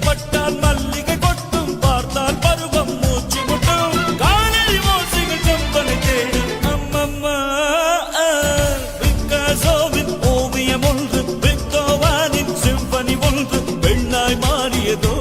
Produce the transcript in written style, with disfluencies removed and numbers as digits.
பட்டால் மல்லிகை கொட்டும் பார்த்தால் பருவம் மூச்சு முட்டும் காணல் ஓசைகள் கம்பனை தேடும் அம்மம்மா பிக்காசோவின் ஓவியம் ஒன்று பெத்தோவானின் சிம்பனி ஒன்று பெண்ணாய் மாறியதோ